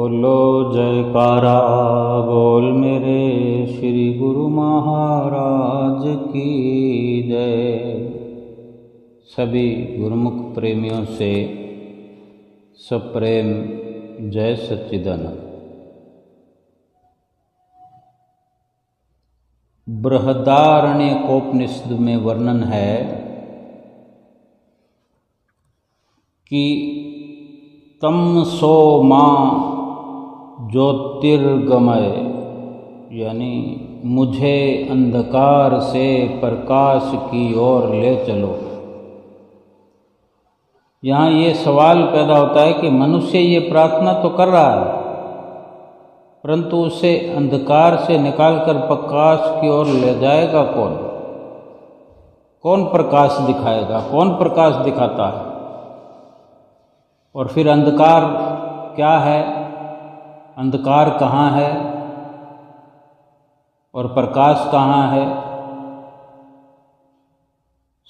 बोलो जयकारा बोल मेरे श्री गुरु महाराज की जय। सभी गुरुमुख प्रेमियों से सप्रेम जय सच्चिदानंद। बृहदारण्यकोपनिषद में वर्णन है कि तमसो मां ज्योतिर्गमय, यानी मुझे अंधकार से प्रकाश की ओर ले चलो। यहाँ ये सवाल पैदा होता है कि मनुष्य ये प्रार्थना तो कर रहा है, परंतु उसे अंधकार से निकालकर प्रकाश की ओर ले जाएगा कौन? कौन प्रकाश दिखाएगा? कौन प्रकाश दिखाता है? और फिर अंधकार क्या है? अंधकार कहाँ है और प्रकाश कहाँ है?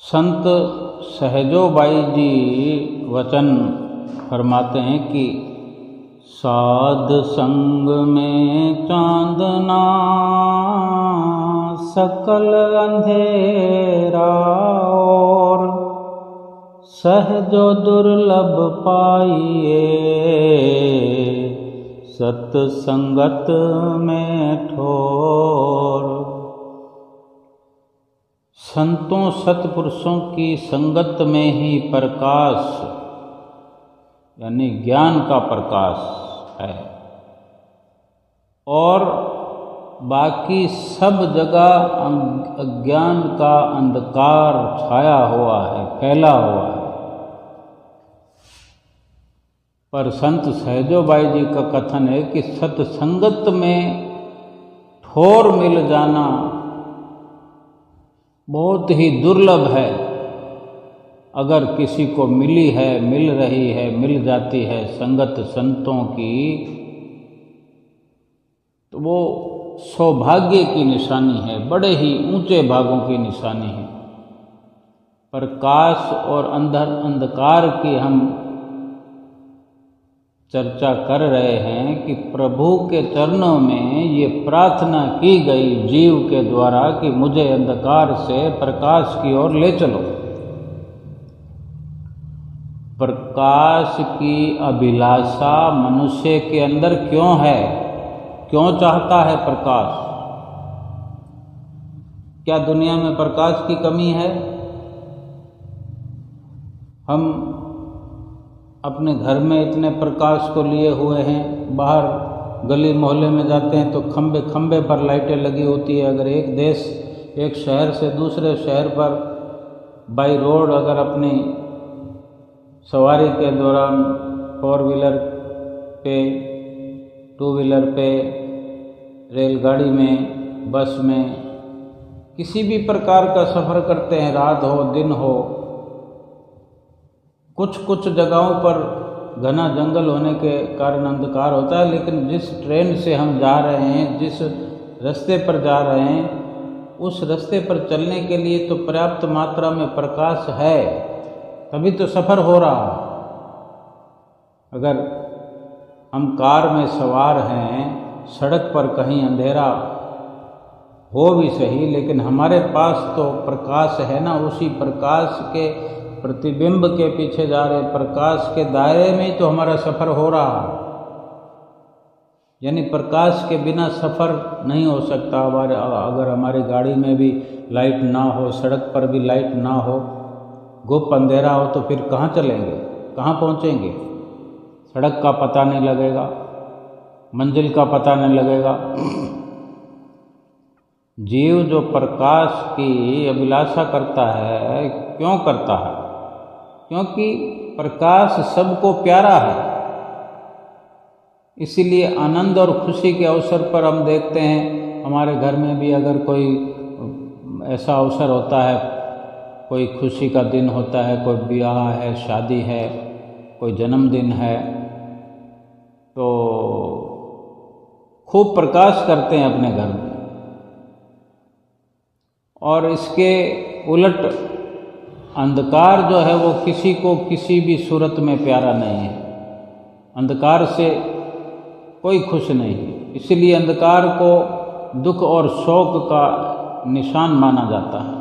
संत सहजोबाई जी वचन फरमाते हैं कि साध संग में चांदना सकल अंधेरा और सहजो दुर्लभ पाइए सत्संगत में ठोर। संतों सत्पुरुषों की संगत में ही प्रकाश यानी ज्ञान का प्रकाश है, और बाकी सब जगह अज्ञान का अंधकार छाया हुआ है, फैला हुआ है। पर संत सहजोबाई जी का कथन है कि सत्संगत में ठोर मिल जाना बहुत ही दुर्लभ है। अगर किसी को मिली है, मिल रही है, मिल जाती है संगत संतों की, तो वो सौभाग्य की निशानी है, बड़े ही ऊंचे भागों की निशानी है। प्रकाश और अंधकार की हम चर्चा कर रहे हैं कि प्रभु के चरणों में ये प्रार्थना की गई जीव के द्वारा कि मुझे अंधकार से प्रकाश की ओर ले चलो। प्रकाश की अभिलाषा मनुष्य के अंदर क्यों है? क्यों चाहता है प्रकाश? क्या दुनिया में प्रकाश की कमी है? हम अपने घर में इतने प्रकाश को लिए हुए हैं, बाहर गली मोहल्ले में जाते हैं तो खंबे खंबे पर लाइटें लगी होती है। अगर एक देश एक शहर से दूसरे शहर पर बाई रोड अगर अपनी सवारी के दौरान 4 व्हीलर पे, 2 व्हीलर पे, रेलगाड़ी में, बस में, किसी भी प्रकार का सफ़र करते हैं, रात हो दिन हो, कुछ जगहों पर घना जंगल होने के कारण अंधकार होता है, लेकिन जिस ट्रेन से हम जा रहे हैं, जिस रास्ते पर जा रहे हैं, उस रास्ते पर चलने के लिए तो पर्याप्त मात्रा में प्रकाश है, तभी तो सफ़र हो रहा है। अगर हम कार में सवार हैं, सड़क पर कहीं अंधेरा हो भी सही, लेकिन हमारे पास तो प्रकाश है ना, उसी प्रकाश के प्रतिबिंब के पीछे जा रहे प्रकाश के दायरे में तो हमारा सफ़र हो रहा है। यानी प्रकाश के बिना सफ़र नहीं हो सकता। अगर हमारी गाड़ी में भी लाइट ना हो, सड़क पर भी लाइट ना हो, गुप्त अंधेरा हो, तो फिर कहाँ चलेंगे, कहाँ पहुँचेंगे? सड़क का पता नहीं लगेगा, मंजिल का पता नहीं लगेगा। जीव जो प्रकाश की अभिलाषा करता है, क्यों करता है? क्योंकि प्रकाश सबको प्यारा है। इसीलिए आनंद और खुशी के अवसर पर हम देखते हैं, हमारे घर में भी अगर कोई ऐसा अवसर होता है, कोई खुशी का दिन होता है, कोई ब्याह है, शादी है, कोई जन्मदिन है, तो खूब प्रकाश करते हैं अपने घर में। और इसके उलट अंधकार जो है वो किसी को किसी भी सूरत में प्यारा नहीं है। अंधकार से कोई खुश नहीं है। इसलिए अंधकार को दुख और शोक का निशान माना जाता है।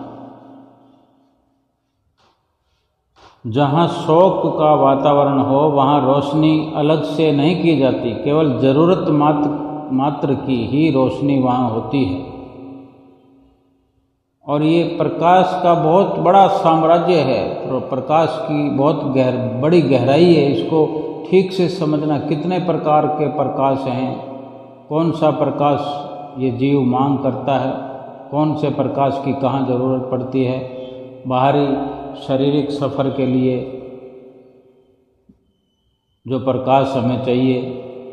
जहाँ शोक का वातावरण हो वहाँ रोशनी अलग से नहीं की जाती, केवल ज़रूरत मात्र की ही रोशनी वहाँ होती है। और ये प्रकाश का बहुत बड़ा साम्राज्य है, तो प्रकाश की बहुत बड़ी गहराई है। इसको ठीक से समझना, कितने प्रकार के प्रकाश हैं, कौन सा प्रकाश ये जीव मांग करता है, कौन से प्रकाश की कहाँ ज़रूरत पड़ती है। बाहरी शारीरिक सफ़र के लिए जो प्रकाश हमें चाहिए,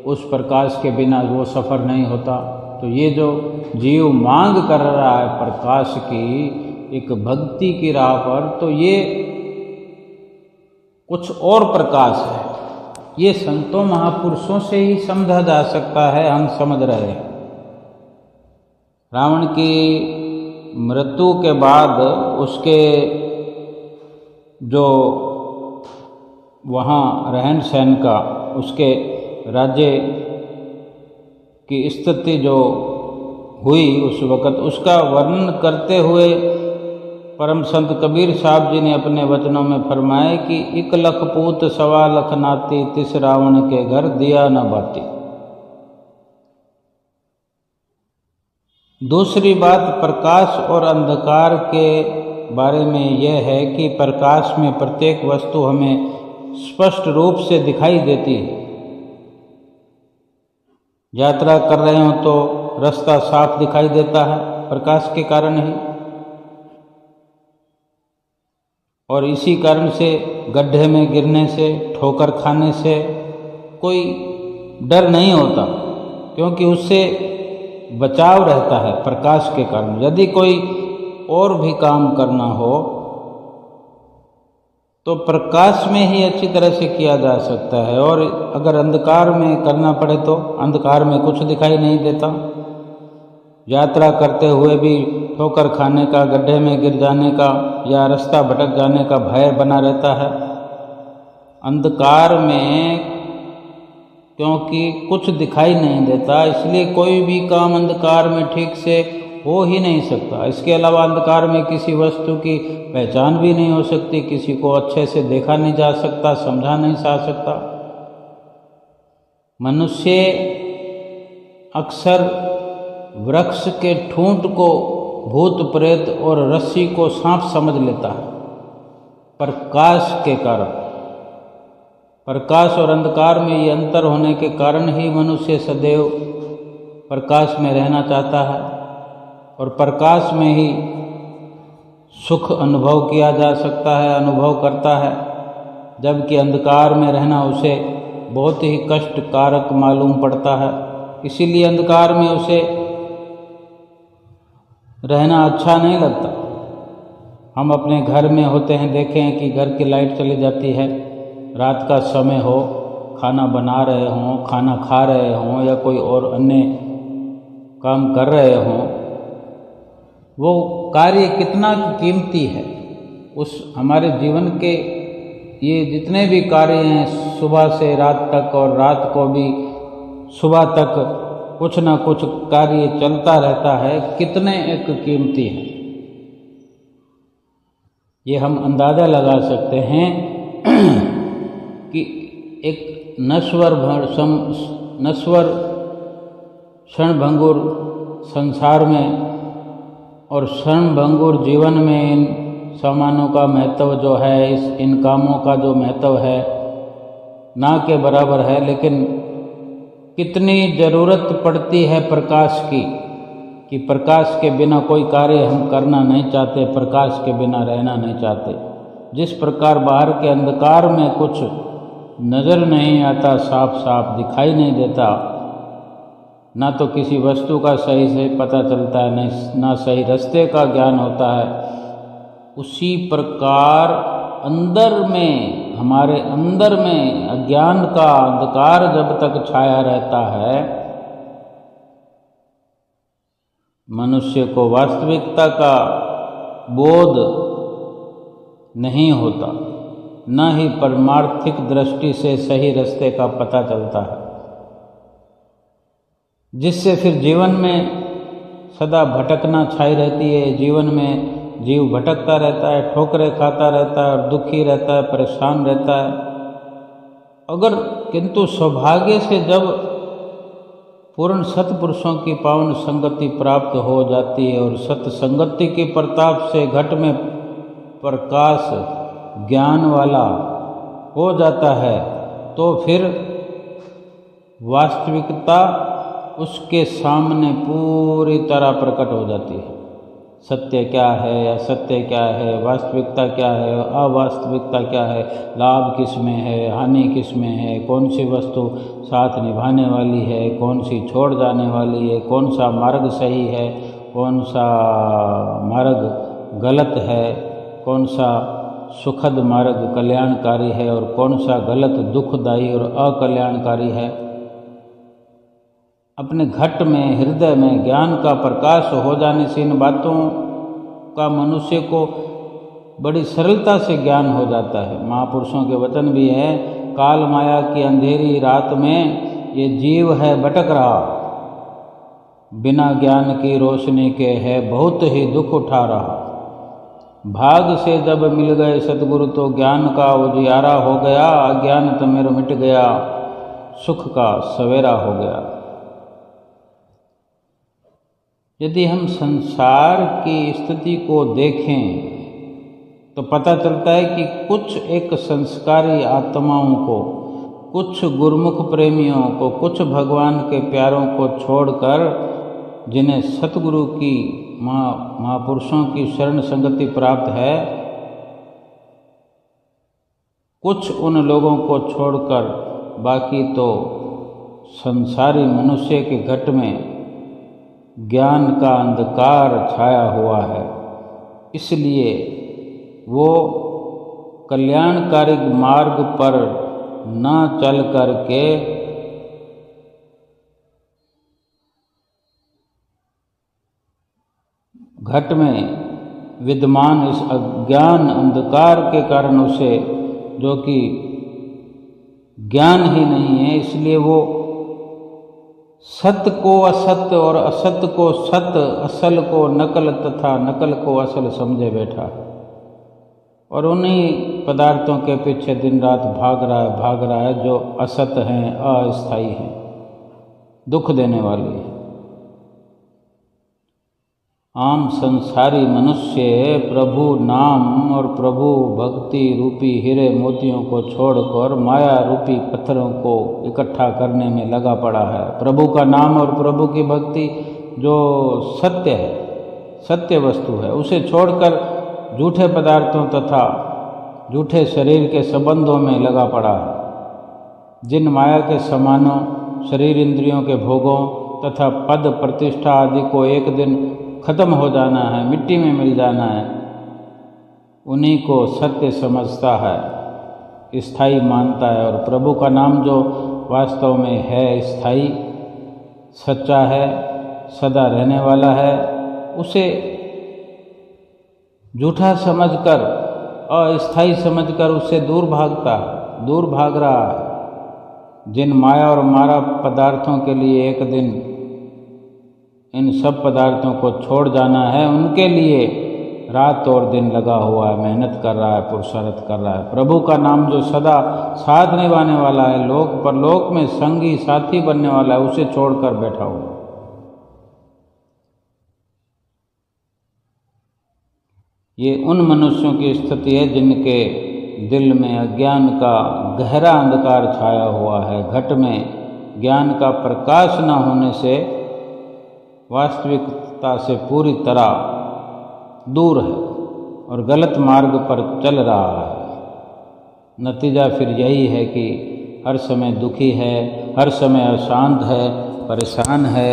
उस प्रकाश के बिना वो सफ़र नहीं होता। तो ये जो जीव मांग कर रहा है प्रकाश की एक भक्ति की राह पर, तो ये कुछ और प्रकाश है। ये संतों महापुरुषों से ही समझा जा सकता है, हम समझ रहे हैं। रावण की मृत्यु के बाद उसके जो वहाँ रहन सहन का, उसके राज्य की स्थिति जो हुई उस वक़्त, उसका वर्णन करते हुए परम संत कबीर साहब जी ने अपने वचनों में फरमाया कि 1 लख पूत 1.25 लख नाती, तिस रावण के घर दिया न बाती। दूसरी बात प्रकाश और अंधकार के बारे में यह है कि प्रकाश में प्रत्येक वस्तु हमें स्पष्ट रूप से दिखाई देती है। यात्रा कर रहे हो तो रास्ता साफ दिखाई देता है, प्रकाश के कारण ही। और इसी कारण से गड्ढे में गिरने से, ठोकर खाने से कोई डर नहीं होता, क्योंकि उससे बचाव रहता है प्रकाश के कारण। यदि कोई और भी काम करना हो तो प्रकाश में ही अच्छी तरह से किया जा सकता है। और अगर अंधकार में करना पड़े तो अंधकार में कुछ दिखाई नहीं देता। यात्रा करते हुए भी ठोकर खाने का, गड्ढे में गिर जाने का या रास्ता भटक जाने का भय बना रहता है। अंधकार में क्योंकि कुछ दिखाई नहीं देता, इसलिए कोई भी काम अंधकार में ठीक से हो ही नहीं सकता। इसके अलावा अंधकार में किसी वस्तु की पहचान भी नहीं हो सकती, किसी को अच्छे से देखा नहीं जा सकता, समझा नहीं जा सकता। मनुष्य अक्सर वृक्ष के ठूंठ को भूत प्रेत और रस्सी को सांप समझ लेता है प्रकाश के कारण। प्रकाश और अंधकार में ये अंतर होने के कारण ही मनुष्य सदैव प्रकाश में रहना चाहता है और प्रकाश में ही सुख अनुभव किया जा सकता है, अनुभव करता है। जबकि अंधकार में रहना उसे बहुत ही कष्टकारक मालूम पड़ता है। इसीलिए अंधकार में उसे रहना अच्छा नहीं लगता। हम अपने घर में होते हैं, देखें हैं कि घर की लाइट चली जाती है, रात का समय हो, खाना बना रहे हों, खाना खा रहे हों या कोई और अन्य काम कर रहे हों, वो कार्य कितना कीमती है। उस हमारे जीवन के ये जितने भी कार्य हैं, सुबह से रात तक और रात को भी सुबह तक कुछ ना कुछ कार्य चलता रहता है, कितने एक कीमती है। ये हम अंदाज़ा लगा सकते हैं कि एक नश्वर क्षणभंगुर संसार में और क्षणभंगुर जीवन में इन सामानों का महत्व जो है, इन कामों का जो महत्व है, ना के बराबर है। लेकिन कितनी ज़रूरत पड़ती है प्रकाश की, कि प्रकाश के बिना कोई कार्य हम करना नहीं चाहते, प्रकाश के बिना रहना नहीं चाहते। जिस प्रकार बाहर के अंधकार में कुछ नज़र नहीं आता, साफ साफ दिखाई नहीं देता, ना तो किसी वस्तु का सही से पता चलता है, ना सही रास्ते का ज्ञान होता है, उसी प्रकार अंदर में, हमारे अंदर में अज्ञान का अंधकार जब तक छाया रहता है, मनुष्य को वास्तविकता का बोध नहीं होता, न ही परमार्थिक दृष्टि से सही रास्ते का पता चलता है। जिससे फिर जीवन में सदा भटकना छाई रहती है। जीवन में जीव भटकता रहता है, ठोकरें खाता रहता है और दुखी रहता है, परेशान रहता है। अगर किंतु सौभाग्य से जब पूर्ण सत्पुरुषों की पावन संगति प्राप्त हो जाती है और सत्संगति के प्रताप से घट में प्रकाश ज्ञान वाला हो जाता है, तो फिर वास्तविकता उसके सामने पूरी तरह प्रकट हो जाती है। सत्य क्या है, असत्य क्या है, वास्तविकता क्या है, अवास्तविकता क्या है, लाभ किस में है, हानि किस में है, कौन सी वस्तु साथ निभाने वाली है, कौन सी छोड़ जाने वाली है, कौन सा मार्ग सही है, कौन सा मार्ग गलत है, कौन सा सुखद मार्ग कल्याणकारी है और कौन सा गलत दुखदायी और अकल्याणकारी है। अपने घट में, हृदय में ज्ञान का प्रकाश हो जाने से इन बातों का मनुष्य को बड़ी सरलता से ज्ञान हो जाता है। महापुरुषों के वचन भी है, काल माया की अंधेरी रात में ये जीव है भटक रहा, बिना ज्ञान की रोशनी के है बहुत ही दुख उठा रहा। भाग से जब मिल गए सतगुरु तो ज्ञान का उजियारा हो गया, अज्ञान तिमिर मिट गया, सुख का सवेरा हो गया। यदि हम संसार की स्थिति को देखें तो पता चलता है कि कुछ एक संस्कारी आत्माओं को, कुछ गुरुमुख प्रेमियों को, कुछ भगवान के प्यारों को छोड़कर जिन्हें सतगुरु की महापुरुषों की शरण संगति प्राप्त है, कुछ उन लोगों को छोड़कर बाकी तो संसारी मनुष्य के घट में ज्ञान का अंधकार छाया हुआ है। इसलिए वो कल्याणकारी मार्ग पर न चल करके घट में विद्यमान इस अज्ञान अंधकार के कारण उसे, जो कि ज्ञान ही नहीं है, इसलिए वो सत्य को असत्य और असत्य को सत्य, असल को नकल तथा नकल को असल समझे बैठा और उन्हीं पदार्थों के पीछे दिन रात भाग रहा है जो असत्य हैं, अस्थायी हैं, दुख देने वाली है। आम संसारी मनुष्य प्रभु नाम और प्रभु भक्ति रूपी हीरे मोतियों को छोड़कर माया रूपी पत्थरों को इकट्ठा करने में लगा पड़ा है। प्रभु का नाम और प्रभु की भक्ति जो सत्य है, सत्य वस्तु है, उसे छोड़कर झूठे पदार्थों तथा झूठे शरीर के संबंधों में लगा पड़ा है। जिन माया के सामानों, शरीर इंद्रियों के भोगों तथा पद प्रतिष्ठा आदि को एक दिन खत्म हो जाना है, मिट्टी में मिल जाना है, उन्हीं को सत्य समझता है, स्थायी मानता है। और प्रभु का नाम जो वास्तव में है स्थायी, सच्चा है, सदा रहने वाला है, उसे झूठा समझकर, अस्थायी समझकर उससे दूर भाग रहा है। जिन माया और मारा पदार्थों के लिए एक दिन इन सब पदार्थों को छोड़ जाना है, उनके लिए रात और दिन लगा हुआ है, मेहनत कर रहा है, पुरुषार्थ कर रहा है। प्रभु का नाम जो सदा साथ निभाने वाला है, लोक परलोक में संगी साथी बनने वाला है, उसे छोड़कर बैठा हुआ। ये उन मनुष्यों की स्थिति है जिनके दिल में अज्ञान का गहरा अंधकार छाया हुआ है। घट में ज्ञान का प्रकाश न होने से वास्तविकता से पूरी तरह दूर है और गलत मार्ग पर चल रहा है। नतीजा फिर यही है कि हर समय दुखी है, हर समय अशांत है, परेशान है।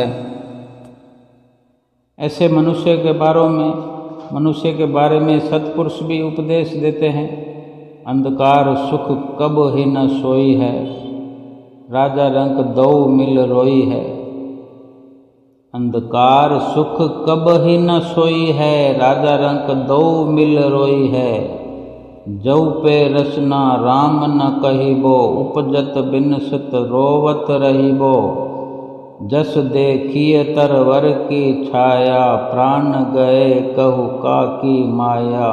ऐसे मनुष्य के बारे में सत्पुरुष भी उपदेश देते हैं। अंधकार सुख कब ही न सोई है, राजा रंक दो मिल रोई है। अंधकार सुख कब ही न सोई है, राजा रंक दो मिल रोई है। जौ पे रसना राम न कहिबो, उपजत बिनसत रोवत रहिबो। जस देखिए तरवर की छाया, प्राण गए कहु काकी माया।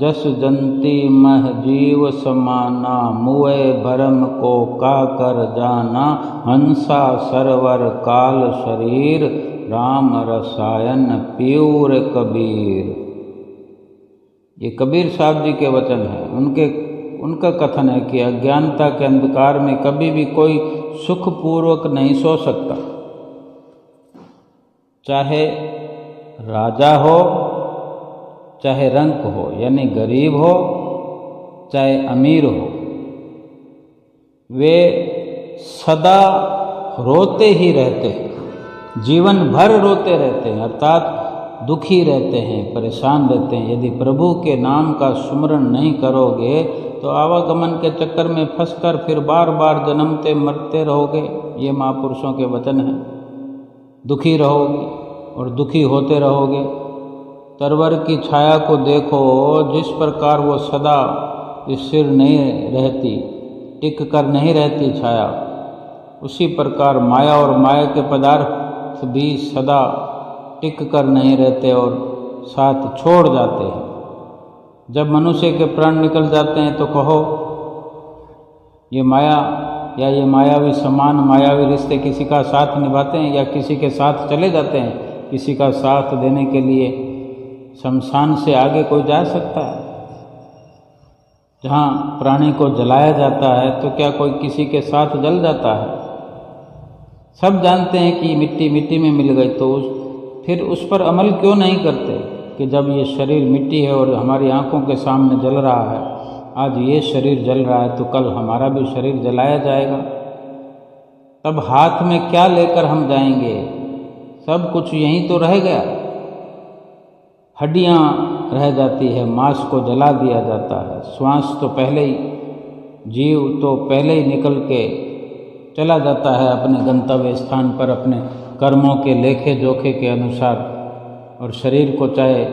जस जंती मह जीव समाना, मुए भरम को का कर जाना। हंसा सरवर काल शरीर, राम रसायन पीयूर कबीर। ये कबीर साहब जी के वचन हैं। उनका कथन है कि अज्ञानता के अंधकार में कभी भी कोई सुखपूर्वक नहीं सो सकता, चाहे राजा हो चाहे रंक हो, यानी गरीब हो चाहे अमीर हो। वे सदा रोते ही रहते हैं, जीवन भर रोते रहते हैं, अर्थात दुखी रहते हैं, परेशान रहते हैं। यदि प्रभु के नाम का सुमरण नहीं करोगे तो आवागमन के चक्कर में फंसकर फिर बार बार जन्मते मरते रहोगे। ये महापुरुषों के वचन हैं। दुखी रहोगे और दुखी होते रहोगे। तरवर की छाया को देखो, जिस प्रकार वो सदा स्थिर नहीं रहती, टिक कर नहीं रहती छाया, उसी प्रकार माया और माया के पदार्थ भी सदा टिक कर नहीं रहते और साथ छोड़ जाते हैं। जब मनुष्य के प्राण निकल जाते हैं तो कहो ये माया या ये मायावी समान मायावी रिश्ते किसी का साथ निभाते हैं या किसी के साथ चले जाते हैं। किसी का साथ देने के लिए शमशान से आगे कोई जा सकता है? जहाँ प्राणी को जलाया जाता है तो क्या कोई किसी के साथ जल जाता है? सब जानते हैं कि मिट्टी मिट्टी में मिल गई, तो फिर उस पर अमल क्यों नहीं करते कि जब ये शरीर मिट्टी है और हमारी आंखों के सामने जल रहा है, आज ये शरीर जल रहा है तो कल हमारा भी शरीर जलाया जाएगा। तब हाथ में क्या लेकर हम जाएंगे? सब कुछ यहीं तो रह गया। हड्डियाँ रह जाती है, मांस को जला दिया जाता है, श्वास तो पहले ही, जीव तो पहले ही निकल के चला जाता है अपने गंतव्य स्थान पर अपने कर्मों के लेखे जोखे के अनुसार। और शरीर को चाहे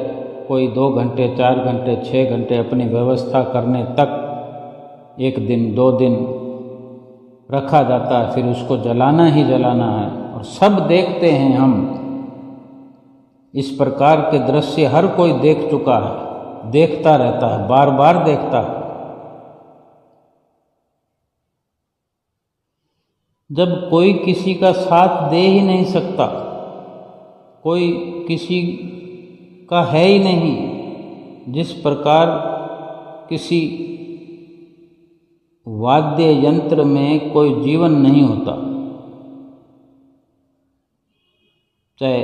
कोई 2 घंटे 4 घंटे 6 घंटे अपनी व्यवस्था करने तक 1 दिन 2 दिन रखा जाता है, फिर उसको जलाना ही जलाना है। और सब देखते हैं हम, इस प्रकार के दृश्य हर कोई देख चुका है, देखता रहता है, बार बार देखता है। जब कोई किसी का साथ दे ही नहीं सकता, कोई किसी का है ही नहीं, जिस प्रकार किसी वाद्य यंत्र में कोई जीवन नहीं होता, चाहे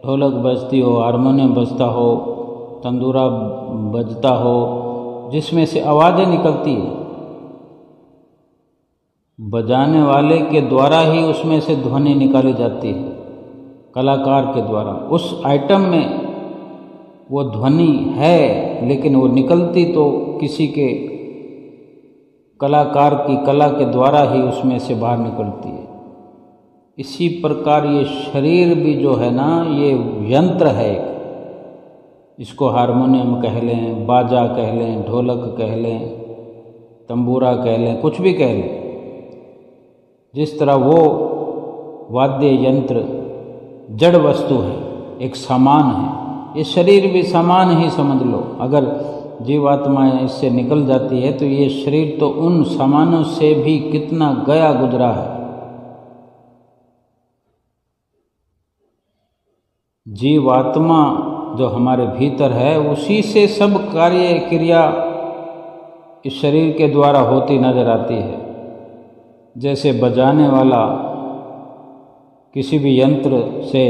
ढोलक बजती हो, हारमोनियम बजता हो, तंदूरा बजता हो, जिसमें से आवाज़ें निकलती है, बजाने वाले के द्वारा ही उसमें से ध्वनि निकाली जाती है, कलाकार के द्वारा। उस आइटम में वो ध्वनि है, लेकिन वो निकलती तो किसी के कलाकार की कला के द्वारा ही उसमें से बाहर निकलती है। इसी प्रकार ये शरीर भी जो है ना, ये यंत्र है एक। इसको हारमोनियम कह लें, बाजा कह लें, ढोलक कह लें, तंबूरा कह लें, कुछ भी कह लें। जिस तरह वो वाद्य यंत्र जड़ वस्तु है, एक सामान है, ये शरीर भी सामान ही समझ लो। अगर जीवात्मा इससे निकल जाती है तो ये शरीर तो उन सामानों से भी कितना गया गुजरा है। जीवात्मा जो हमारे भीतर है, उसी से सब कार्य क्रिया इस शरीर के द्वारा होती नजर आती है। जैसे बजाने वाला किसी भी यंत्र से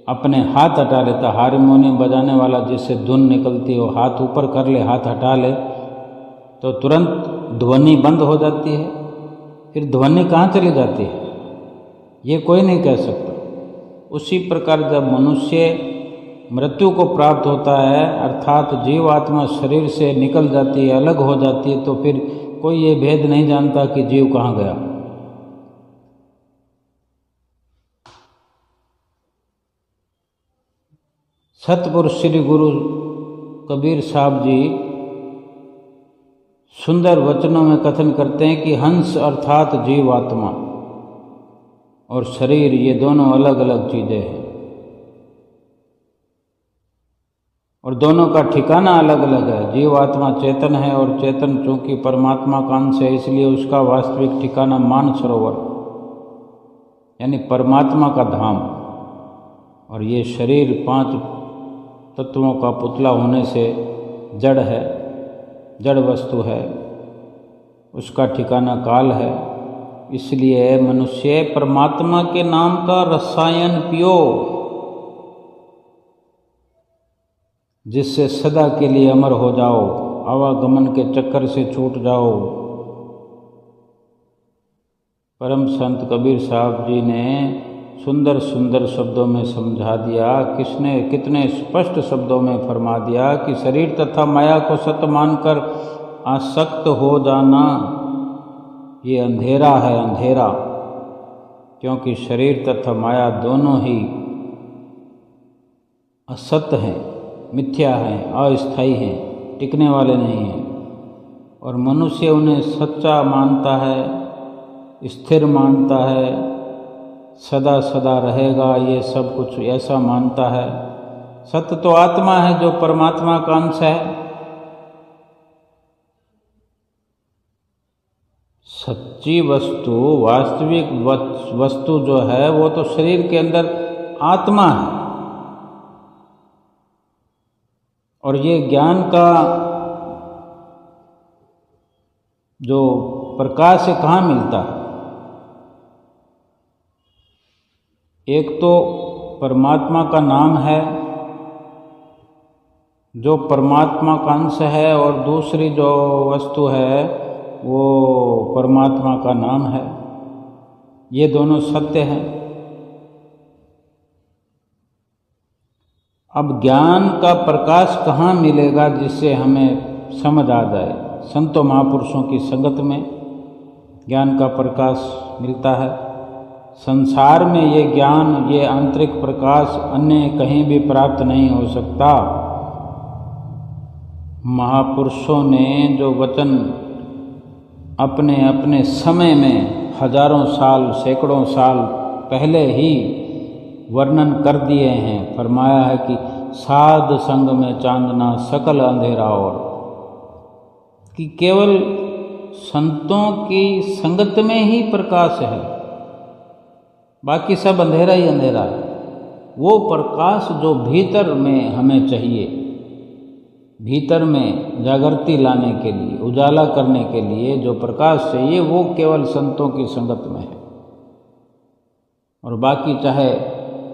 अपने हाथ हटा लेता, हारमोनियम बजाने वाला जिससे धुन निकलती है, वो हाथ ऊपर कर ले, हाथ हटा ले तो तुरंत ध्वनि बंद हो जाती है। फिर ध्वनि कहाँ चली जाती है ये कोई नहीं कह सकता। उसी प्रकार जब मनुष्य मृत्यु को प्राप्त होता है, अर्थात जीवात्मा शरीर से निकल जाती है, अलग हो जाती है, तो फिर कोई ये भेद नहीं जानता कि जीव कहाँ गया। सतपुरुष श्री गुरु कबीर साहब जी सुंदर वचनों में कथन करते हैं कि हंस अर्थात जीवात्मा और शरीर, ये दोनों अलग अलग चीज़ें हैं और दोनों का ठिकाना अलग अलग है। जीव आत्मा चेतन है और चेतन चूँकि परमात्मा का अंश है, इसलिए उसका वास्तविक ठिकाना मानसरोवर यानी परमात्मा का धाम। और ये शरीर 5 तत्वों का पुतला होने से जड़ है, जड़ वस्तु है, उसका ठिकाना काल है। इसलिए मनुष्य परमात्मा के नाम का रसायन पियो, जिससे सदा के लिए अमर हो जाओ, आवागमन के चक्कर से छूट जाओ। परम संत कबीर साहब जी ने सुंदर सुंदर शब्दों में समझा दिया, कितने स्पष्ट शब्दों में फरमा दिया कि शरीर तथा माया को सत्य मानकर आसक्त हो जाना ये अंधेरा है, अंधेरा। क्योंकि शरीर तथा माया दोनों ही असत्य हैं, मिथ्या हैं, अस्थायी हैं, टिकने वाले नहीं हैं। और मनुष्य उन्हें सच्चा मानता है, स्थिर मानता है, सदा सदा रहेगा, ये सब कुछ ऐसा मानता है। सत्य तो आत्मा है जो परमात्मा का अंश है। सच्ची वस्तु, वास्तविक वस्तु जो है वो तो शरीर के अंदर आत्मा है। और ये ज्ञान का जो प्रकाश है कहाँ मिलता है? एक तो परमात्मा का नाम है जो परमात्मा का अंश है, और दूसरी जो वस्तु है वो परमात्मा का नाम है। ये दोनों सत्य हैं। अब ज्ञान का प्रकाश कहाँ मिलेगा जिससे हमें समझ आ जाए? संतों महापुरुषों की संगत में ज्ञान का प्रकाश मिलता है। संसार में ये ज्ञान, ये आंतरिक प्रकाश अन्य कहीं भी प्राप्त नहीं हो सकता। महापुरुषों ने जो वचन अपने अपने समय में हजारों साल, सैकड़ों साल पहले ही वर्णन कर दिए हैं, फरमाया है कि साध संग में चांदना सकल अंधेरा, और कि केवल संतों की संगत में ही प्रकाश है, बाकी सब अंधेरा ही अंधेरा है। वो प्रकाश जो भीतर में हमें चाहिए, भीतर में जागृति लाने के लिए, उजाला करने के लिए जो प्रकाश चाहिए, वो केवल संतों की संगत में है। और बाकी चाहे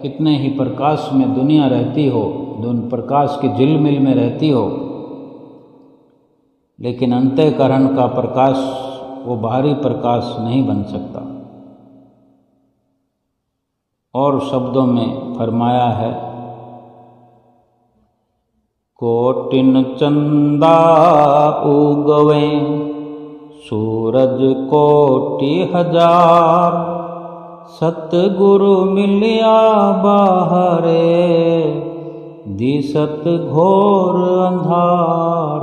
कितने ही प्रकाश में दुनिया रहती हो, प्रकाश की झिलमिल में रहती हो, लेकिन अंतःकरण का प्रकाश वो बाहरी प्रकाश नहीं बन सकता। और शब्दों में फरमाया है, कोटिन चंदा उगवे सूरज कोटि हजार, सतगुरु मिलिया बाहरे दिसत घोर अंधार।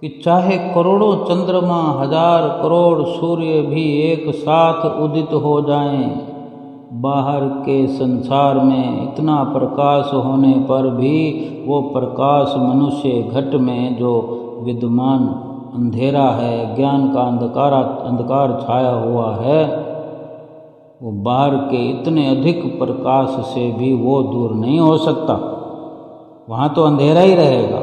कि चाहे करोड़ों चंद्रमा, 1000 करोड़ सूर्य भी एक साथ उदित हो जाएं, बाहर के संसार में इतना प्रकाश होने पर भी वो प्रकाश मनुष्य घट में जो विद्यमान अंधेरा है, ज्ञान का अंधकार छाया हुआ है, वो बाहर के इतने अधिक प्रकाश से भी वो दूर नहीं हो सकता। वहाँ तो अंधेरा ही रहेगा।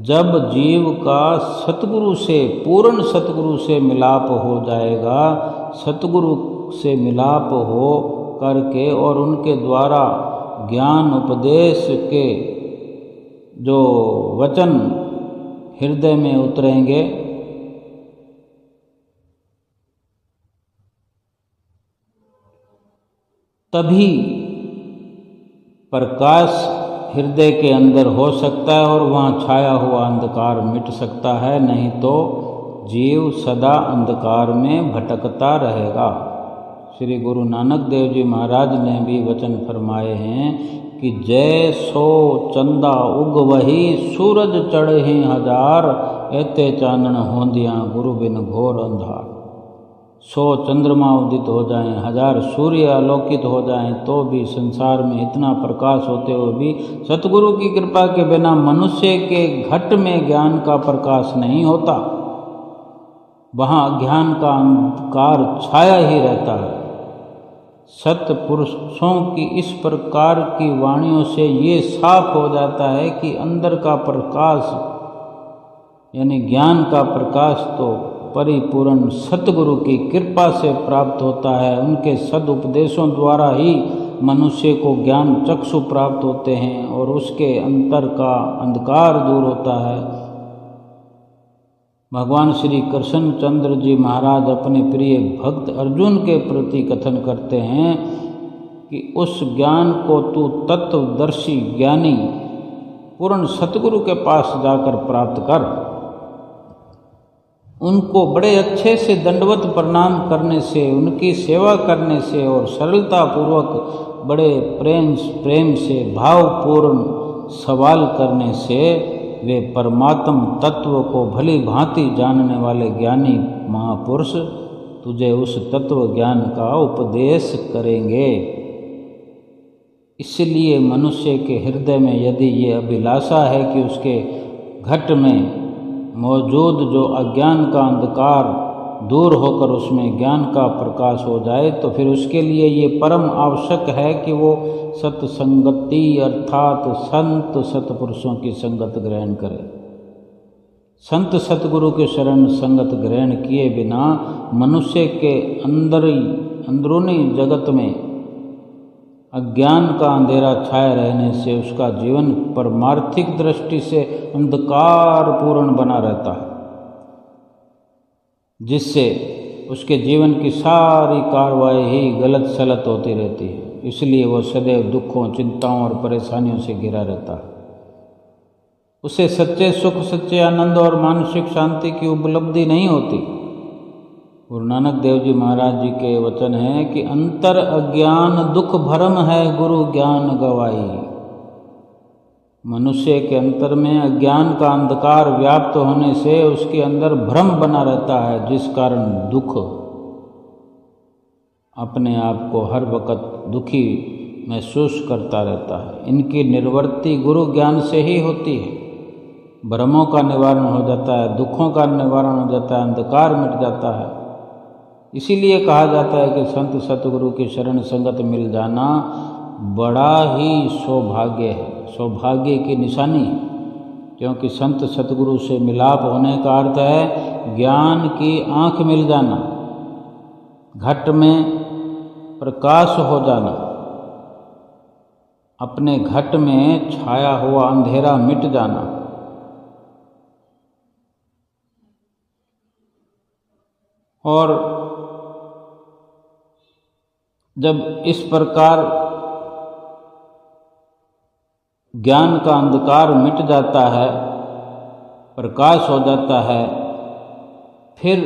जब जीव का सतगुरु से, पूर्ण सतगुरु से मिलाप हो जाएगा, सतगुरु से मिलाप हो करके और उनके द्वारा ज्ञान उपदेश के जो वचन हृदय में उतरेंगे, तभी प्रकाश हृदय के अंदर हो सकता है और वहाँ छाया हुआ अंधकार मिट सकता है। नहीं तो जीव सदा अंधकार में भटकता रहेगा। श्री गुरु नानक देव जी महाराज ने भी वचन फरमाए हैं कि जय सो चंदा उग वही, सूरज चढ़े हजार, एते चानन होंदियाँ गुरु बिन घोर अंधार। 100 चंद्रमा उदित हो जाएं, 1000 सूर्य आलोकित हो जाएं, तो भी संसार में इतना प्रकाश होते हुए भी सतगुरु की कृपा के बिना मनुष्य के घट में ज्ञान का प्रकाश नहीं होता। वहाँ अज्ञान का अंधकार छाया ही रहता है। सत्पुरुषों की इस प्रकार की वाणियों से ये साफ हो जाता है कि अंदर का प्रकाश यानी ज्ञान का प्रकाश तो परिपूर्ण सतगुरु की कृपा से प्राप्त होता है। उनके सदुपदेशों द्वारा ही मनुष्य को ज्ञान चक्षु प्राप्त होते हैं और उसके अंतर का अंधकार दूर होता है। भगवान श्री कृष्णचंद्र जी महाराज अपने प्रिय भक्त अर्जुन के प्रति कथन करते हैं कि उस ज्ञान को तू तत्वदर्शी ज्ञानी पूर्ण सतगुरु के पास जाकर प्राप्त कर। उनको बड़े अच्छे से दंडवत प्रणाम करने से, उनकी सेवा करने से और सरलता पूर्वक बड़े प्रेम से भावपूर्ण सवाल करने से वे परमात्म तत्व को भली भांति जानने वाले ज्ञानी महापुरुष तुझे उस तत्व ज्ञान का उपदेश करेंगे। इसलिए मनुष्य के हृदय में यदि ये अभिलाषा है कि उसके घट में मौजूद जो अज्ञान का अंधकार दूर होकर उसमें ज्ञान का प्रकाश हो जाए, तो फिर उसके लिए ये परम आवश्यक है कि वो सत्संगति अर्थात संत सत्पुरुषों की संगत ग्रहण करे। संत सतगुरु के शरण संगत ग्रहण किए बिना मनुष्य के अंदरूनी जगत में अज्ञान का अंधेरा छाए रहने से उसका जीवन परमार्थिक दृष्टि से अंधकार पूर्ण बना रहता है, जिससे उसके जीवन की सारी कार्रवाई ही गलत सलत होती रहती है। इसलिए वो सदैव दुखों, चिंताओं और परेशानियों से घिरा रहता है। उसे सच्चे सुख, सच्चे आनंद और मानसिक शांति की उपलब्धि नहीं होती। गुरु नानक देव जी महाराज जी के वचन है कि अंतर अज्ञान दुख भरम है, गुरु ज्ञान गवाई। मनुष्य के अंतर में अज्ञान का अंधकार व्याप्त होने से उसके अंदर भ्रम बना रहता है, जिस कारण दुख अपने आप को हर वक्त दुखी महसूस करता रहता है। इनकी निवृत्ति गुरु ज्ञान से ही होती है। भ्रमों का निवारण हो जाता है, दुखों का निवारण हो जाता है, अंधकार मिट जाता है। इसीलिए कहा जाता है कि संत सतगुरु की शरण संगत मिल जाना बड़ा ही सौभाग्य है, सौभाग्य की निशानी है। क्योंकि संत सतगुरु से मिलाप होने का अर्थ है ज्ञान की आँख मिल जाना, घट में प्रकाश हो जाना, अपने घट में छाया हुआ अंधेरा मिट जाना। और जब इस प्रकार ज्ञान का अंधकार मिट जाता है, प्रकाश हो जाता है, फिर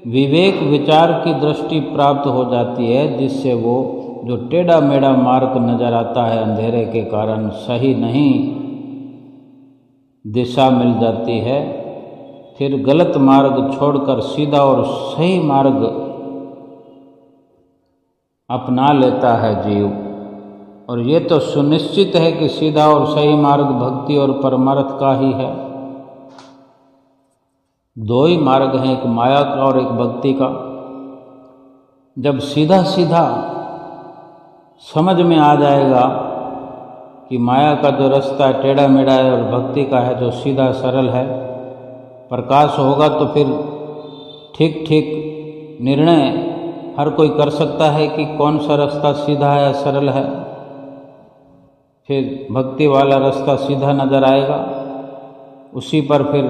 विवेक विचार की दृष्टि प्राप्त हो जाती है, जिससे वो जो टेढ़ा मेढ़ा मार्ग नजर आता है अंधेरे के कारण, सही नहीं दिशा मिल जाती है। फिर गलत मार्ग छोड़कर सीधा और सही मार्ग अपना लेता है जीव। और ये तो सुनिश्चित है कि सीधा और सही मार्ग भक्ति और परमार्थ का ही है। दो ही मार्ग हैं, एक माया का और एक भक्ति का। जब सीधा सीधा समझ में आ जाएगा कि माया का जो रास्ता टेढ़ा मेढ़ा है और भक्ति का है जो सीधा सरल है, प्रकाश होगा, तो फिर ठीक ठीक निर्णय हर कोई कर सकता है कि कौन सा रास्ता सीधा है या सरल है। फिर भक्ति वाला रास्ता सीधा नजर आएगा, उसी पर फिर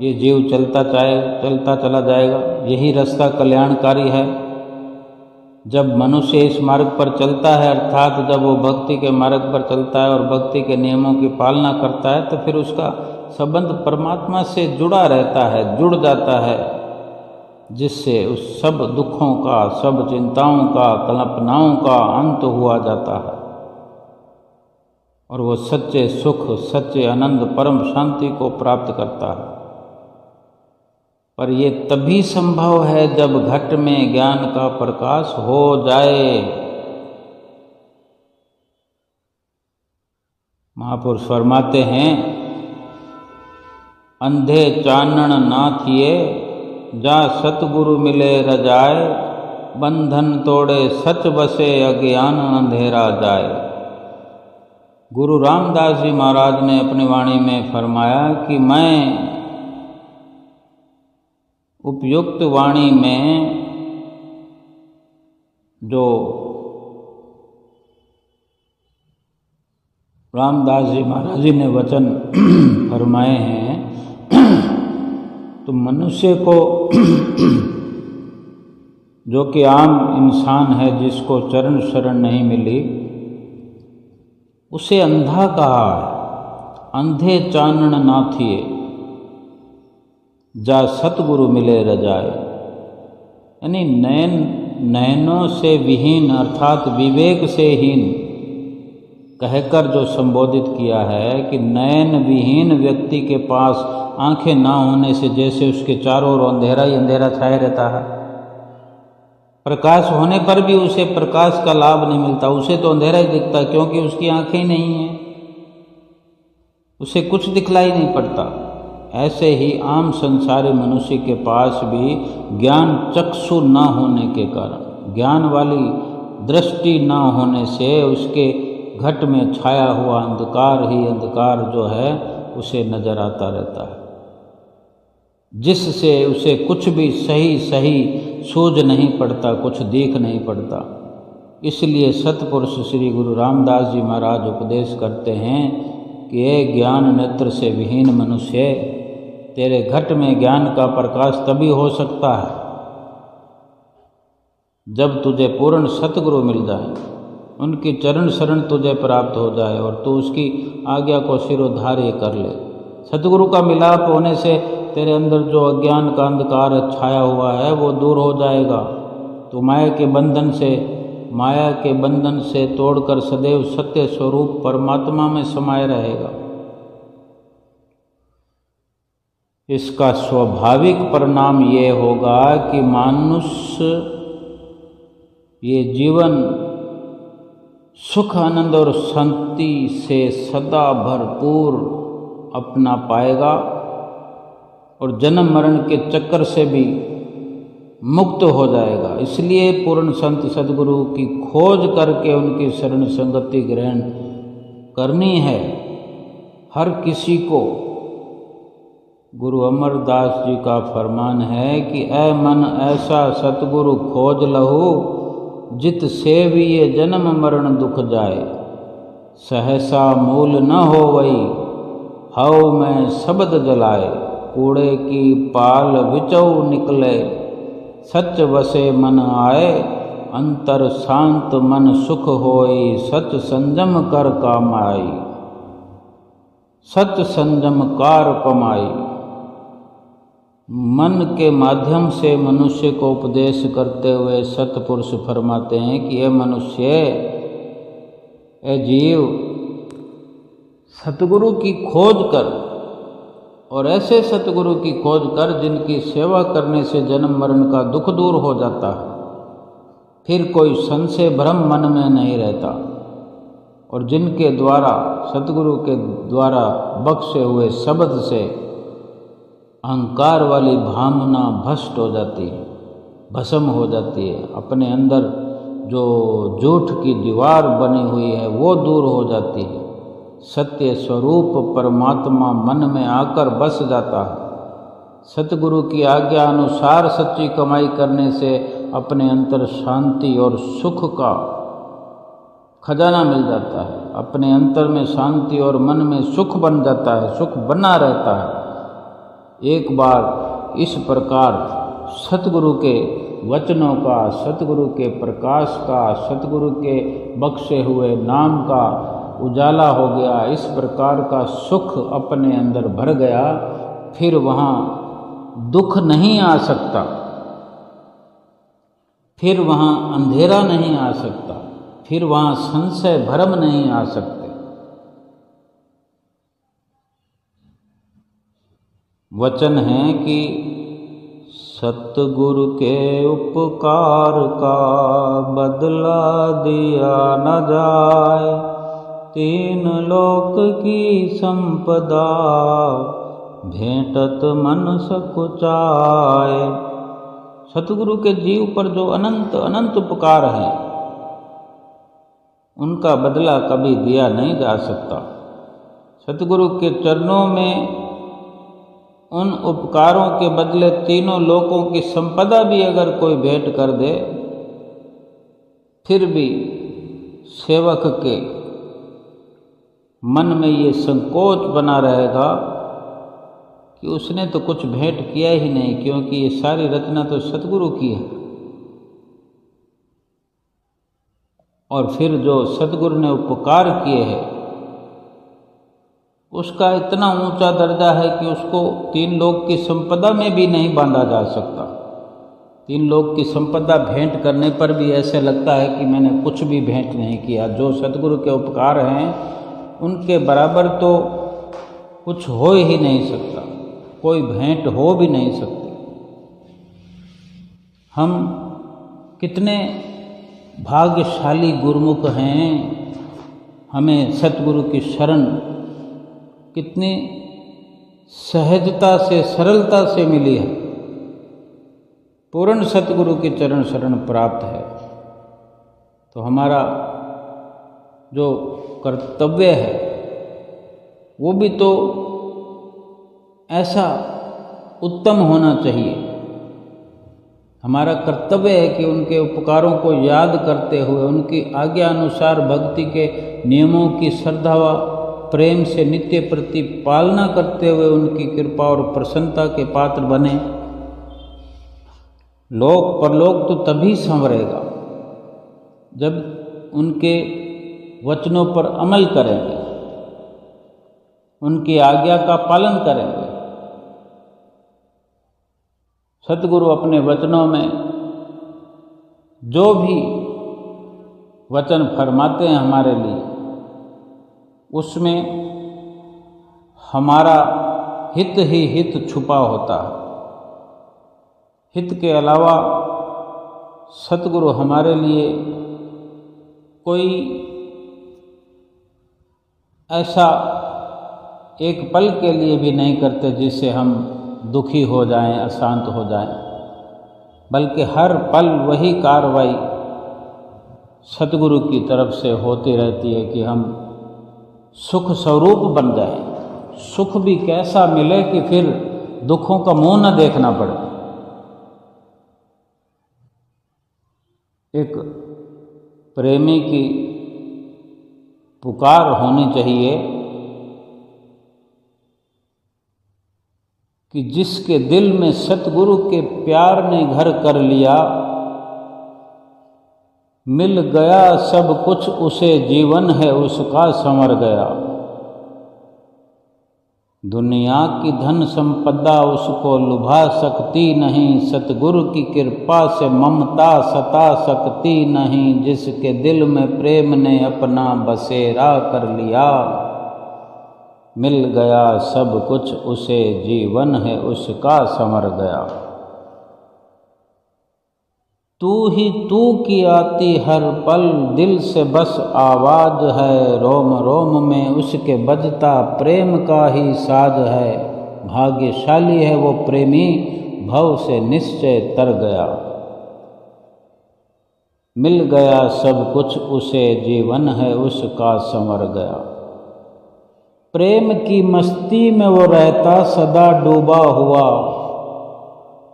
ये जीव चलता चला जाएगा। यही रास्ता कल्याणकारी है। जब मनुष्य इस मार्ग पर चलता है, अर्थात जब वो भक्ति के मार्ग पर चलता है और भक्ति के नियमों की पालना करता है, तो फिर उसका संबंध परमात्मा से जुड़ा रहता है, जुड़ जाता है, जिससे उस सब दुखों का, सब चिंताओं का, कल्पनाओं का अंत हुआ जाता है और वो सच्चे सुख, सच्चे आनंद, परम शांति को प्राप्त करता है। पर ये तभी संभव है जब घट में ज्ञान का प्रकाश हो जाए। महापुरुष फरमाते हैं, अंधे चानन ना थिए, जा सतगुरु मिले रजाए, बंधन तोड़े सच बसे, अज्ञान अंधेरा जाए। गुरु रामदास जी महाराज ने अपनी वाणी में फरमाया कि मैं उपयुक्त वाणी में जो रामदास जी महाराज जी ने वचन फरमाए हैं, तो मनुष्य को जो कि आम इंसान है, जिसको चरण शरण नहीं मिली, उसे अंधा कहा है। अंधे चानन ना थिए, जा सतगुरु मिले रजाए। यानी नयनों से विहीन अर्थात विवेक से हीन कहकर जो संबोधित किया है कि नयन विहीन व्यक्ति के पास आंखें ना होने से जैसे उसके चारों ओर अंधेरा ही अंधेरा छाया रहता है। प्रकाश होने पर भी उसे प्रकाश का लाभ नहीं मिलता, उसे तो अंधेरा ही दिखता, क्योंकि उसकी आंखें ही नहीं हैं, उसे कुछ दिखलाई नहीं पड़ता। ऐसे ही आम संसारी मनुष्य के पास भी ज्ञान चक्षु न होने के कारण, ज्ञान वाली दृष्टि न होने से उसके घट में छाया हुआ अंधकार ही अंधकार जो है उसे नजर आता रहता है, जिससे उसे कुछ भी सही सूझ नहीं पड़ता, कुछ देख नहीं पड़ता। इसलिए सतपुरुष श्री गुरु रामदास जी महाराज उपदेश करते हैं कि ये ज्ञान नेत्र से विहीन मनुष्य, तेरे घट में ज्ञान का प्रकाश तभी हो सकता है जब तुझे पूर्ण सतगुरु मिल जाए, उनकी चरण शरण तुझे प्राप्त हो जाए और तू उसकी आज्ञा को शिरोधार्य कर ले। सतगुरु का मिलाप होने से तेरे अंदर जो अज्ञान का अंधकार छाया हुआ है वो दूर हो जाएगा। तो माया के बंधन से तोड़कर सदैव सत्य स्वरूप परमात्मा में समाये रहेगा। इसका स्वाभाविक परिणाम ये होगा कि मनुष्य ये जीवन सुख आनंद और शांति से सदा भरपूर अपना पाएगा और जन्म मरण के चक्कर से भी मुक्त हो जाएगा। इसलिए पूर्ण संत सद्गुरु की खोज करके उनकी शरण संगति ग्रहण करनी है हर किसी को। गुरु अमरदास जी का फरमान है कि ऐ मन ऐसा सतगुरु खोज लहू, जित सेविये जन्म मरण दुख जाए, सहसा मूल न होवई, हव में शब्द जलाए, कूड़े की पाल विचौ निकले, सच वसे मन आए, अंतर शांत मन सुख होई, सच संजम कर कामाई, सच संजम कार कमाई। मन के माध्यम से मनुष्य को उपदेश करते हुए सतपुरुष फरमाते हैं कि ये मनुष्य, ए जीव, सतगुरु की खोज कर और ऐसे सतगुरु की खोज कर जिनकी सेवा करने से जन्म मरण का दुख दूर हो जाता है, फिर कोई संशय भ्रम मन में नहीं रहता और जिनके द्वारा सतगुरु के द्वारा बख्शे हुए शब्द से अहंकार वाली भावना भ्रष्ट हो जाती है, भस्म हो जाती है, अपने अंदर जो झूठ की दीवार बनी हुई है वो दूर हो जाती है, सत्य स्वरूप परमात्मा मन में आकर बस जाता है। सतगुरु की आज्ञा अनुसार सच्ची कमाई करने से अपने अंतर शांति और सुख का खजाना मिल जाता है, अपने अंतर में शांति और मन में सुख बन जाता है, सुख बना रहता है। एक बार इस प्रकार सतगुरु के वचनों का, सतगुरु के प्रकाश का, सतगुरु के बख्शे हुए नाम का उजाला हो गया, इस प्रकार का सुख अपने अंदर भर गया, फिर वहाँ दुख नहीं आ सकता, फिर वहाँ अंधेरा नहीं आ सकता, फिर वहाँ संशय भ्रम नहीं आ सकते। वचन है कि सतगुरु के उपकार का बदला दिया न जाए, तीन लोक की संपदा भेंटत मन सकुचाए। सतगुरु के जीव पर जो अनंत अनंत उपकार हैं, उनका बदला कभी दिया नहीं जा सकता। सतगुरु के चरणों में उन उपकारों के बदले तीनों लोकों की संपदा भी अगर कोई भेंट कर दे, फिर भी सेवक के मन में ये संकोच बना रहेगा कि उसने तो कुछ भेंट किया ही नहीं, क्योंकि ये सारी रचना तो सतगुरु की है। और फिर जो सतगुरु ने उपकार किए हैं, उसका इतना ऊंचा दर्जा है कि उसको तीन लोक की संपदा में भी नहीं बांधा जा सकता। तीन लोक की संपदा भेंट करने पर भी ऐसे लगता है कि मैंने कुछ भी भेंट नहीं किया। जो सतगुरु के उपकार हैं, उनके बराबर तो कुछ हो ही नहीं सकता, कोई भेंट हो भी नहीं सकती। हम कितने भाग्यशाली गुरुमुख हैं, हमें सतगुरु की शरण कितनी सहजता से, सरलता से मिली है। पूर्ण सतगुरु की चरण शरण प्राप्त है, तो हमारा जो कर्तव्य है वो भी तो ऐसा उत्तम होना चाहिए। हमारा कर्तव्य है कि उनके उपकारों को याद करते हुए, उनकी आज्ञा अनुसार भक्ति के नियमों की श्रद्धा व प्रेम से नित्य प्रति पालना करते हुए उनकी कृपा और प्रसन्नता के पात्र बने। लोक परलोक तो तभी संवरेगा जब उनके वचनों पर अमल करेंगे, उनकी आज्ञा का पालन करेंगे। सतगुरु अपने वचनों में जो भी वचन फरमाते हैं हमारे लिए, उसमें हमारा हित ही हित छुपा होता है। हित के अलावा सतगुरु हमारे लिए कोई ऐसा एक पल के लिए भी नहीं करते जिससे हम दुखी हो जाएं, अशांत हो जाएं, बल्कि हर पल वही कार्रवाई सतगुरु की तरफ से होती रहती है कि हम सुख स्वरूप बन जाएं। सुख भी कैसा मिले कि फिर दुखों का मुंह न देखना पड़े। एक प्रेमी की पुकार होनी चाहिए कि जिसके दिल में सतगुरु के प्यार ने घर कर लिया, मिल गया सब कुछ उसे, जीवन है उसका संवर गया। दुनिया की धन संपदा उसको लुभा सकती नहीं, सतगुरु की कृपा से ममता सता सकती नहीं। जिसके दिल में प्रेम ने अपना बसेरा कर लिया, मिल गया सब कुछ उसे, जीवन है उसका संवर गया। तू ही तू की आती हर पल, दिल से बस आवाज है। रोम रोम में उसके बजता प्रेम का ही साज है। भाग्यशाली है वो प्रेमी, भव से निश्चय तर गया। मिल गया सब कुछ उसे, जीवन है उसका संवर गया। प्रेम की मस्ती में वो रहता सदा डूबा हुआ,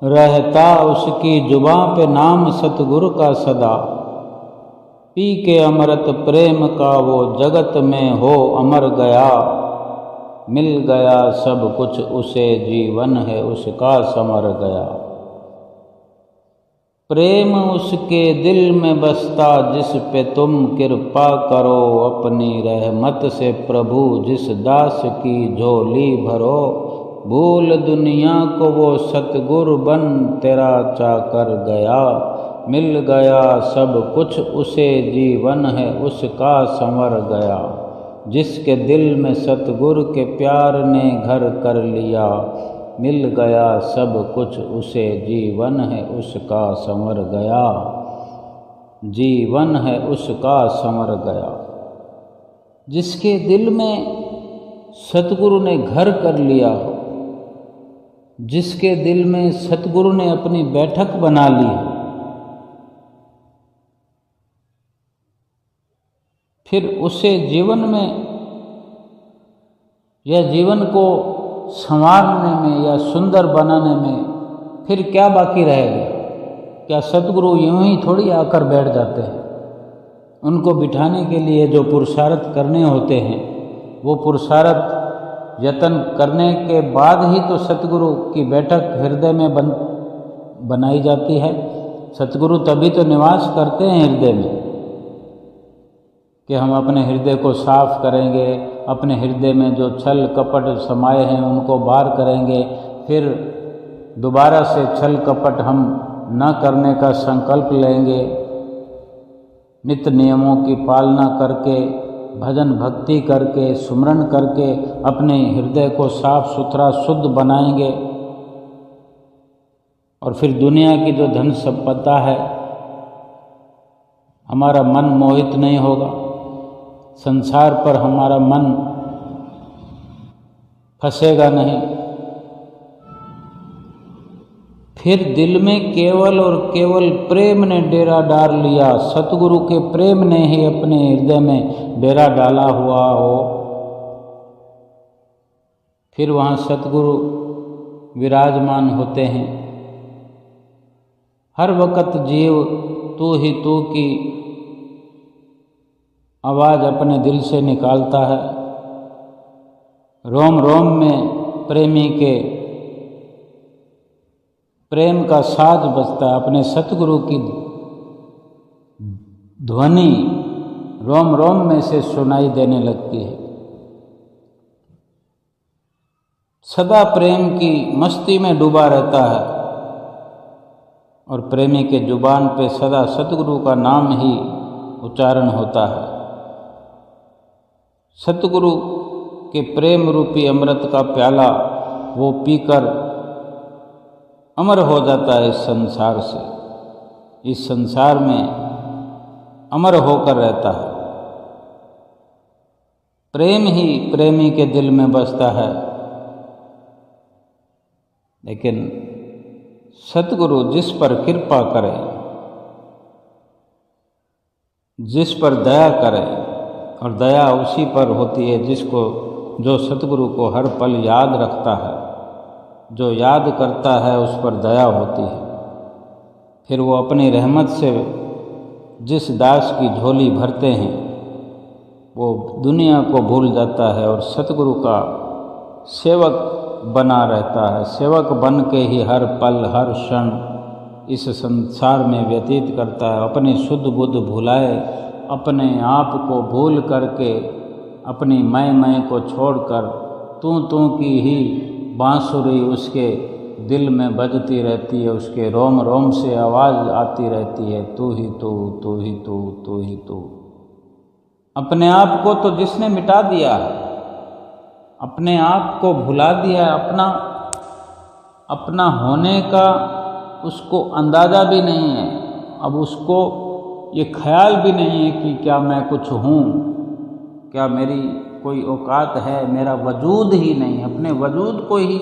रहता उसकी जुबां पे नाम सतगुरु का सदा। पी के अमृत प्रेम का वो जगत में हो अमर गया। मिल गया सब कुछ उसे, जीवन है उसका संवर गया। प्रेम उसके दिल में बसता, जिस पे तुम कृपा करो। अपनी रहमत से प्रभु जिस दास की झोली भरो। भूल दुनिया को वो सतगुरु बन तेरा चाकर गया। मिल गया सब कुछ उसे, जीवन है उसका संवर गया। जिसके दिल में सतगुरु के प्यार ने घर कर लिया, मिल गया सब कुछ उसे, जीवन है उसका संवर गया, जीवन है उसका संवर गया। जिसके दिल में सतगुरु ने घर कर लिया हो, जिसके दिल में सतगुरु ने अपनी बैठक बना ली हो, फिर उसे जीवन में या जीवन को संवारने में या सुंदर बनाने में फिर क्या बाकी रहेगा? क्या सतगुरु यूं ही थोड़ी आकर बैठ जाते हैं? उनको बिठाने के लिए जो पुरुषार्थ करने होते हैं, वो पुरुषार्थ यत्न करने के बाद ही तो सतगुरु की बैठक हृदय में बनाई जाती है। सतगुरु तभी तो निवास करते हैं हृदय में कि हम अपने हृदय को साफ करेंगे, अपने हृदय में जो छल कपट समाये हैं उनको बाहर करेंगे, फिर दोबारा से छल कपट हम न करने का संकल्प लेंगे, नित्य नियमों की पालना करके, भजन भक्ति करके, सुमरन करके अपने हृदय को साफ सुथरा शुद्ध बनाएंगे। और फिर दुनिया की जो धन संपदा है, हमारा मन मोहित नहीं होगा, संसार पर हमारा मन फंसेगा नहीं। फिर दिल में केवल और केवल प्रेम ने डेरा डाल लिया, सतगुरु के प्रेम ने ही अपने हृदय में डेरा डाला हुआ हो, फिर वहाँ सतगुरु विराजमान होते हैं। हर वक्त जीव तू ही तू की आवाज़ अपने दिल से निकालता है, रोम रोम में प्रेमी के प्रेम का साज बजता है। अपने सतगुरु की ध्वनि रोम रोम में से सुनाई देने लगती है। सदा प्रेम की मस्ती में डूबा रहता है और प्रेमी के जुबान पे सदा सतगुरु का नाम ही उच्चारण होता है। सतगुरु के प्रेम रूपी अमृत का प्याला वो पीकर अमर हो जाता है इस संसार से, इस संसार में अमर होकर रहता है। प्रेम ही प्रेमी के दिल में बसता है। लेकिन सतगुरु जिस पर कृपा करे, जिस पर दया करे, और दया उसी पर होती है जिसको जो सतगुरु को हर पल याद रखता है, जो याद करता है उस पर दया होती है। फिर वो अपनी रहमत से जिस दास की झोली भरते हैं वो दुनिया को भूल जाता है और सतगुरु का सेवक बना रहता है। सेवक बन के ही हर पल हर क्षण इस संसार में व्यतीत करता है। अपनी शुद्ध बुद्ध भुलाए, अपने आप को भूल करके, अपनी मैं को छोड़कर तू की ही बांसुरी उसके दिल में बजती रहती है, उसके रोम रोम से आवाज़ आती रहती है, तू ही तू, तू ही तू, तू ही तू। अपने आप को तो जिसने मिटा दिया है, अपने आप को भुला दिया है, अपना होने का उसको अंदाज़ा भी नहीं है। अब उसको ये ख्याल भी नहीं है कि क्या मैं कुछ हूँ, क्या मेरी कोई औकात है, मेरा वजूद ही नहीं। अपने वजूद को ही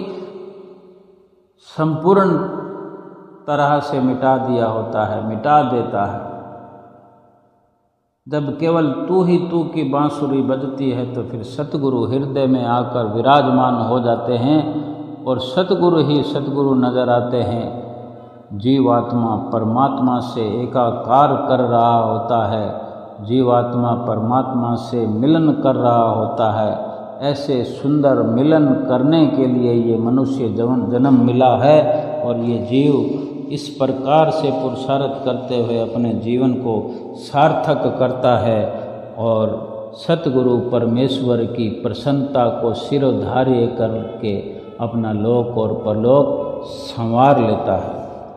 संपूर्ण तरह से मिटा दिया होता है, मिटा देता है। जब केवल तू ही तू की बांसुरी बजती है तो फिर सतगुरु हृदय में आकर विराजमान हो जाते हैं और सतगुरु ही सतगुरु नजर आते हैं। जीवात्मा परमात्मा से एकाकार कर रहा होता है, जीवात्मा परमात्मा से मिलन कर रहा होता है। ऐसे सुंदर मिलन करने के लिए ये मनुष्य जन्म मिला है और ये जीव इस प्रकार से पुरुषार्थ करते हुए अपने जीवन को सार्थक करता है और सतगुरु परमेश्वर की प्रसन्नता को सिरोधार्य करके अपना लोक और परलोक संवार लेता है।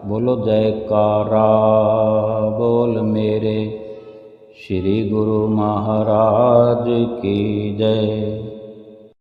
बोलो जयकारा बोल मेरे श्री गुरु महाराज की जय।